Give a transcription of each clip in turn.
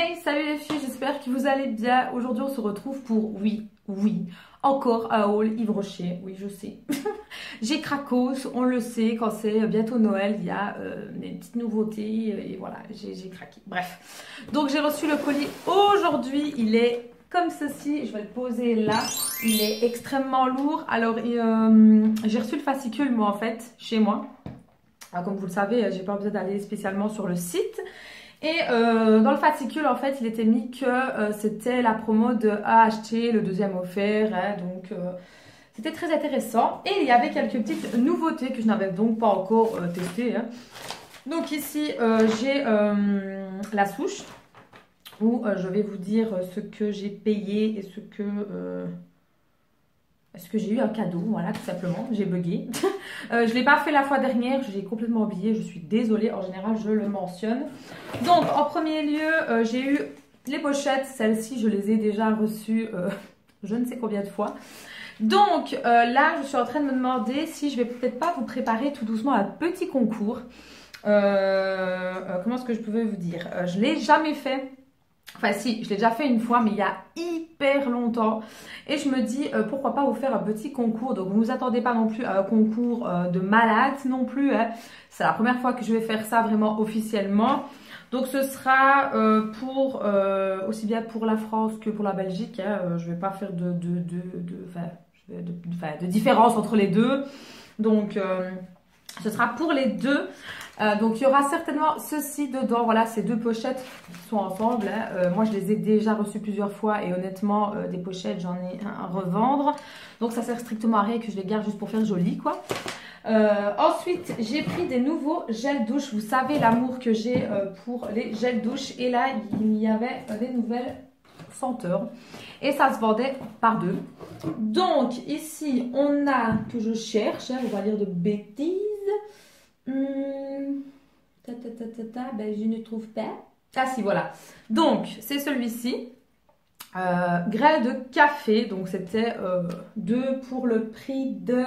Hey, salut les filles, j'espère que vous allez bien. Aujourd'hui, on se retrouve pour, encore un haul Yves Rocher. Oui, je sais. J'ai cracos, on le sait, quand c'est bientôt Noël, il y a des petites nouveautés et voilà, j'ai craqué. Bref, donc j'ai reçu le colis aujourd'hui, il est comme ceci, je vais le poser là. Il est extrêmement lourd. Alors, j'ai reçu le fascicule, moi, en fait, chez moi. Alors, comme vous le savez, j'ai pas besoin d'aller spécialement sur le site. Et dans le fascicule, en fait, il était mis que c'était la promo de à acheter, le deuxième offert. Hein, donc, c'était très intéressant. Et il y avait quelques petites nouveautés que je n'avais donc pas encore testées. Hein. Donc ici, j'ai la souche où je vais vous dire ce que j'ai payé et ce que j'ai eu un cadeau, voilà, tout simplement. J'ai bugué. Je ne l'ai pas fait la fois dernière, j'ai complètement oublié, je suis désolée. En général, je le mentionne. Donc, en premier lieu, j'ai eu les pochettes. Celles-ci, je les ai déjà reçues je ne sais combien de fois. Donc, là, je suis en train de me demander si je vais peut-être pas vous préparer tout doucement un petit concours. Comment est-ce que je pouvais vous dire? Je ne l'ai jamais fait. Enfin si, je l'ai déjà fait une fois, mais il y a hyper longtemps. Et je me dis, pourquoi pas vous faire un petit concours. Donc, ne vous attendez pas non plus à un concours de malade non plus. Hein. C'est la première fois que je vais faire ça vraiment officiellement. Donc, ce sera pour aussi bien pour la France que pour la Belgique. Hein. Je ne vais pas faire de différence entre les deux. Donc, ce sera pour les deux. Donc il y aura certainement ceci dedans, voilà, ces deux pochettes qui sont ensemble. Hein. Moi je les ai déjà reçues plusieurs fois et honnêtement des pochettes j'en ai un à revendre. Donc ça sert strictement à rien que je les garde juste pour faire joli quoi. Ensuite j'ai pris des nouveaux gels douche. Vous savez l'amour que j'ai pour les gels douche. Et là il y avait des nouvelles senteurs. Et ça se vendait par deux. Donc ici on a, que je cherche, hein, on va dire de bêtises. Ben, je ne trouve pas. Ah si, voilà. Donc, c'est celui-ci. Grêle de café. Donc, c'était 2 pour le prix de...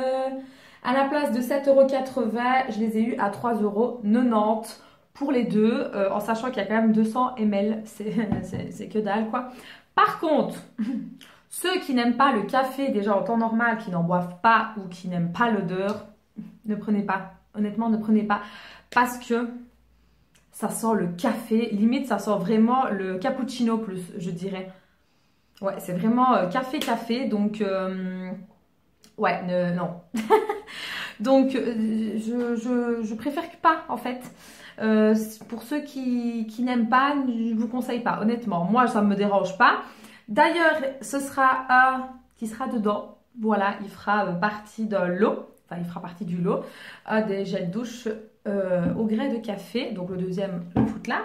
À la place de 7,80 €, je les ai eu à 3,90 € pour les deux. En sachant qu'il y a quand même 200 ml. C'est que dalle, quoi. Par contre, ceux qui n'aiment pas le café déjà en temps normal, qui n'en boivent pas ou qui n'aiment pas l'odeur, ne prenez pas. Honnêtement, ne prenez pas parce que ça sent le café. Limite, ça sent vraiment le cappuccino plus, je dirais. Ouais, c'est vraiment café. Donc, ouais, non. Donc, je préfère que pas, en fait. Pour ceux qui n'aiment pas, je vous conseille pas, honnêtement. Moi, ça ne me dérange pas. D'ailleurs, ce sera un qui sera dedans. Voilà, il fera partie de l'eau. Enfin, il fera partie du lot des gels douche au grès de café. Donc le deuxième, je le foutre là.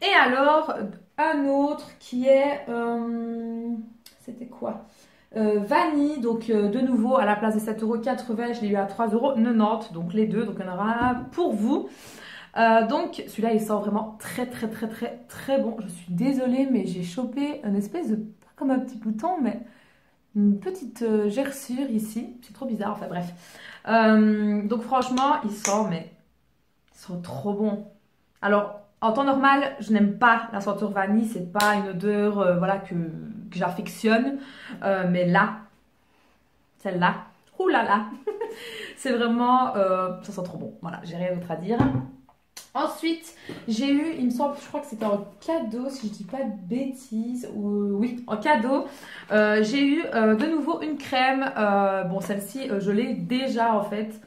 Et alors, un autre qui est... c'était quoi vanille. Donc de nouveau, à la place de 7,80 €, je l'ai eu à 3,90 €. Donc les deux. Donc il y en aura un pour vous. Donc celui-là, il sent vraiment très bon. Je suis désolée, mais j'ai chopé une espèce de... Pas comme un petit bouton, mais... une petite gerçure ici. C'est trop bizarre, enfin bref. Donc franchement, il sent trop bon. Alors, en temps normal, je n'aime pas la senteur vanille. C'est pas une odeur voilà, que j'affectionne. Mais là, celle-là, oulala, c'est vraiment... ça sent trop bon. Voilà, j'ai rien d'autre à dire. Ensuite, j'ai eu, il me semble, je crois que c'était en cadeau, si je dis pas de bêtises, oui, en cadeau, j'ai eu de nouveau une crème, bon celle-ci je l'ai déjà en fait,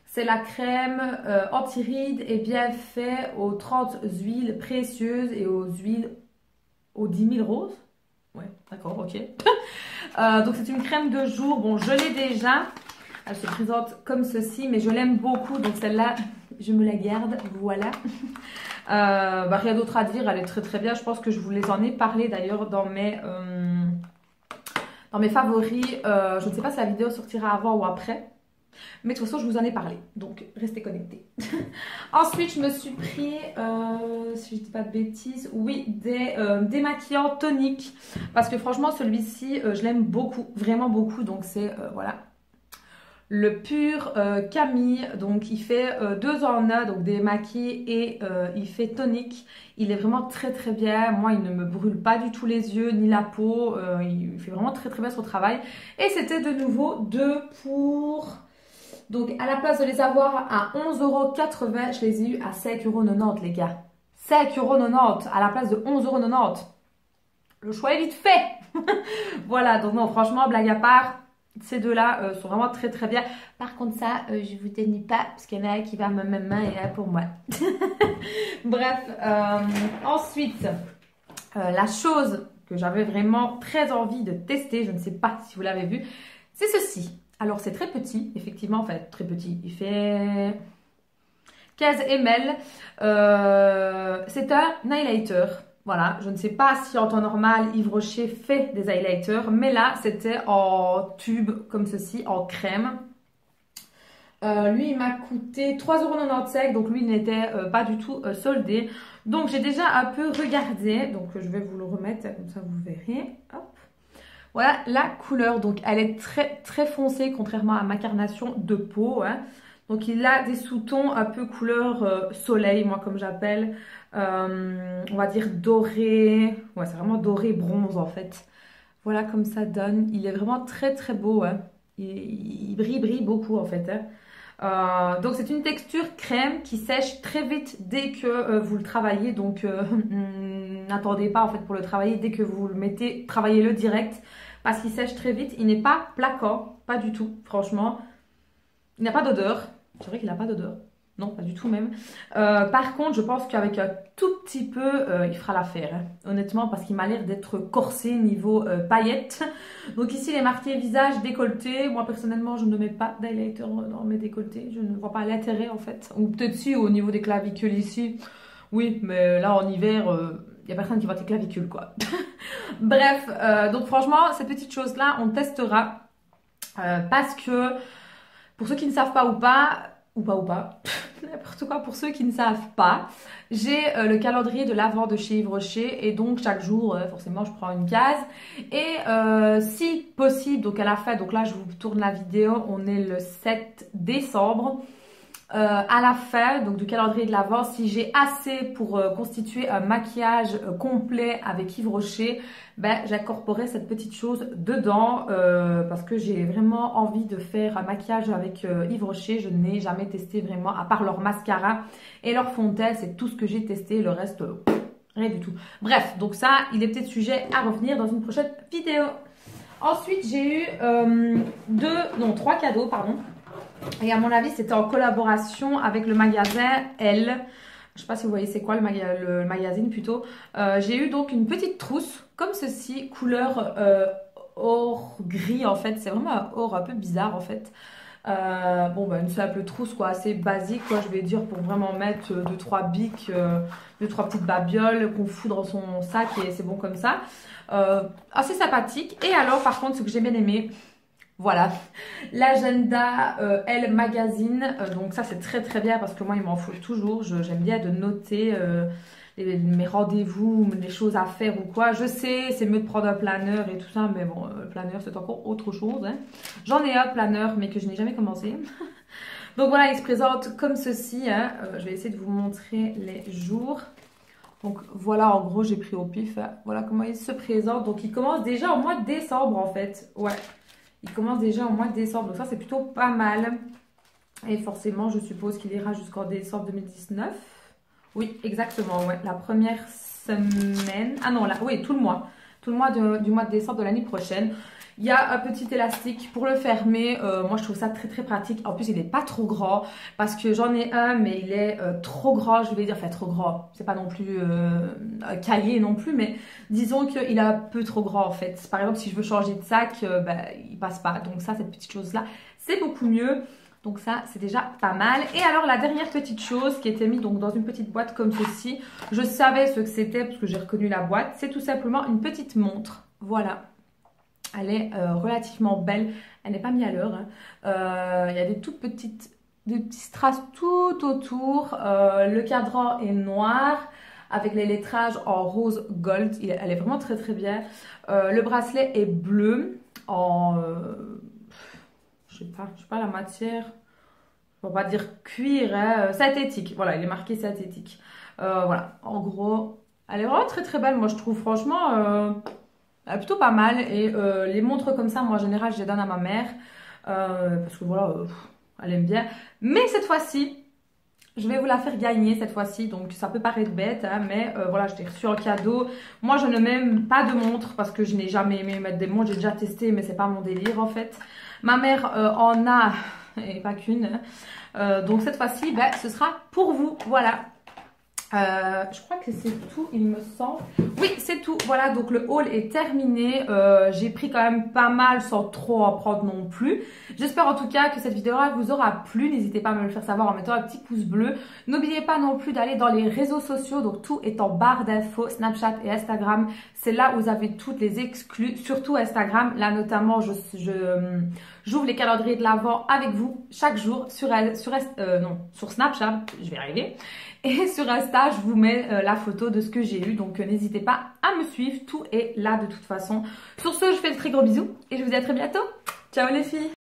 c'est la crème anti-rides et bien fait aux 30 huiles précieuses et aux huiles aux 10 000 roses, ouais, d'accord, ok, donc c'est une crème de jour, bon je l'ai déjà, elle se présente comme ceci, mais je l'aime beaucoup, donc celle-là... je me la garde, voilà. Rien d'autre à dire, elle est très bien. Je pense que je vous les en ai parlé d'ailleurs dans mes favoris. Je ne sais pas si la vidéo sortira avant ou après. Mais de toute façon, je vous en ai parlé. Donc, restez connectés. Ensuite, je me suis pris, si je ne dis pas de bêtises, oui, des démaquillants toniques. Parce que franchement, celui-ci, je l'aime beaucoup, vraiment beaucoup. Donc, c'est, voilà. le pur Camille. Donc il fait 2 en 1, donc démaquille et il fait tonique. Il est vraiment très très bien. Moi, il ne me brûle pas du tout les yeux ni la peau. Il fait vraiment très très bien son travail. Et c'était de nouveau 2 pour... Donc à la place de les avoir à 11,80 €, je les ai eu à 5,90 € les gars. 5,90 € à la place de 11,90 €. Le choix est vite fait. Voilà, donc non, franchement, blague à part, ces deux-là sont vraiment très très bien. Par contre, ça, je vous dénie pas, parce qu'il y en a un qui va à ma même main et un pour moi. Bref, ensuite, la chose que j'avais vraiment très envie de tester, je ne sais pas si vous l'avez vu, c'est ceci. Alors, c'est très petit, effectivement, enfin, très petit. Il fait 15 ml. C'est un highlighter. Voilà, je ne sais pas si en temps normal, Yves Rocher fait des highlighters, mais là, c'était en tube, comme ceci, en crème. Lui, il m'a coûté 3,95 €, donc lui, il n'était pas du tout soldé. Donc, j'ai déjà un peu regardé, donc je vais vous le remettre, comme ça, vous verrez. Hop. Voilà la couleur, donc elle est très très foncée, contrairement à ma carnation de peau, hein. Donc il a des sous-tons un peu couleur soleil, moi comme j'appelle, on va dire doré, ouais c'est vraiment doré bronze en fait. Voilà comme ça donne, il est vraiment très très beau, hein. Il brille beaucoup en fait, hein. Donc c'est une texture crème qui sèche très vite dès que vous le travaillez, donc n'attendez pas en fait pour le travailler, dès que vous le mettez, travaillez-le direct parce qu'il sèche très vite, il n'est pas plaquant, pas du tout franchement, il n'a pas d'odeur. C'est vrai qu'il n'a pas d'odeur. Non, pas du tout même. Par contre, je pense qu'avec un tout petit peu, il fera l'affaire, hein. Honnêtement, parce qu'il m'a l'air d'être corsé niveau paillettes. Donc ici, il est marqué visage décolleté. Moi, personnellement, je ne mets pas d'highlighter dans mes décolletés. Je ne vois pas l'intérêt, en fait. Ou peut-être si, au niveau des clavicules ici. Oui, mais là, en hiver, il n'y a personne qui voit tes clavicules, quoi. Bref, donc franchement, ces petites choses-là, on testera. Parce que... Pour ceux qui ne savent pas ou pas, n'importe quoi, pour ceux qui ne savent pas, j'ai le calendrier de l'Avent de chez Yves Rocher et donc chaque jour, forcément, je prends une case. Et si possible, donc à la fin, donc là, je vous tourne la vidéo, on est le 7 décembre. À la fin donc du calendrier de l'Avent, si j'ai assez pour constituer un maquillage complet avec Yves Rocher, ben, j'incorporerai cette petite chose dedans parce que j'ai vraiment envie de faire un maquillage avec Yves Rocher. Je n'ai jamais testé vraiment, à part leur mascara et leur fond de teint, c'est tout ce que j'ai testé, le reste rien du tout. Bref, donc ça, il est peut-être sujet à revenir dans une prochaine vidéo. Ensuite, j'ai eu 3 cadeaux, pardon. Et à mon avis, c'était en collaboration avec le magasin Elle. Je ne sais pas si vous voyez c'est quoi le magazine plutôt. J'ai eu donc une petite trousse comme ceci, couleur or gris en fait. C'est vraiment un or un peu bizarre en fait. Bon, bah, une simple trousse quoi, assez basique quoi, je vais dire, pour vraiment mettre 2-3 bics, 2-3 petites babioles qu'on fout dans son sac et c'est bon comme ça. Assez sympathique. Et alors par contre, ce que j'ai bien aimé, voilà, l'agenda Elle Magazine, donc ça c'est très très bien parce que moi il m'en faut toujours, j'aime bien de noter mes rendez-vous, les choses à faire ou quoi. Je sais, c'est mieux de prendre un planeur et tout ça, mais bon, le planeur c'est encore autre chose, hein. J'en ai un planeur mais que je n'ai jamais commencé. Donc voilà, il se présente comme ceci, hein. Je vais essayer de vous montrer les jours. Donc voilà, en gros j'ai pris au pif, hein. Voilà comment il se présente, donc il commence déjà au mois de décembre en fait, ouais. Il commence déjà au mois de décembre, donc ça c'est plutôt pas mal. Et forcément, je suppose qu'il ira jusqu'en décembre 2019. Oui, exactement, ouais. La première semaine... Ah non, là, oui, tout le mois. Tout le mois du mois de décembre de l'année prochaine. Il y a un petit élastique pour le fermer. Moi, je trouve ça très, très pratique. En plus, il n'est pas trop grand parce que j'en ai un, mais il est trop grand, je vais dire. Enfin, trop grand. C'est pas non plus un cahier non plus, mais disons qu'il est un peu trop grand en fait. Par exemple, si je veux changer de sac, ben, il passe pas. Donc ça, cette petite chose-là, c'est beaucoup mieux. Donc ça, c'est déjà pas mal. Et alors, la dernière petite chose qui était mise donc dans une petite boîte comme ceci, je savais ce que c'était parce que j'ai reconnu la boîte. C'est tout simplement une petite montre. Voilà. Elle est relativement belle. Elle n'est pas mise à l'heure, hein. Il y a des toutes petites, des petits strass tout autour. Le cadran est noir avec les lettrages en rose gold. Elle est vraiment très très bien. Le bracelet est bleu en... je sais pas la matière. On va pas dire cuir, hein, synthétique. Voilà, il est marqué synthétique. Voilà, en gros, elle est vraiment très très belle. Moi, je trouve franchement, elle est plutôt pas mal. Et les montres comme ça, moi, en général, je les donne à ma mère. Parce que voilà, elle aime bien. Mais cette fois-ci, je vais vous la faire gagner cette fois-ci. Donc, ça peut paraître bête, hein, mais voilà, je l'ai reçue en cadeau. Moi, je ne mets pas de montre parce que je n'ai jamais aimé mettre des montres. J'ai déjà testé, mais c'est pas mon délire en fait. Ma mère en a, et pas qu'une. Donc cette fois-ci, ben, ce sera pour vous. Voilà. Je crois que c'est tout, il me semble. Oui, c'est tout. Voilà, donc le haul est terminé. J'ai pris quand même pas mal sans trop en prendre non plus. J'espère en tout cas que cette vidéo vous aura plu. N'hésitez pas à me le faire savoir en mettant un petit pouce bleu. N'oubliez pas non plus d'aller dans les réseaux sociaux. Donc tout est en barre d'infos, Snapchat et Instagram. C'est là où vous avez toutes les exclus, surtout Instagram. Là notamment, j'ouvre les calendriers de l'Avent avec vous chaque jour sur Snapchat. Je vais y arriver. Et sur Insta, je vous mets la photo de ce que j'ai eu. Donc, n'hésitez pas à me suivre. Tout est là de toute façon. Sur ce, je fais de très gros bisous. Et je vous dis à très bientôt. Ciao les filles!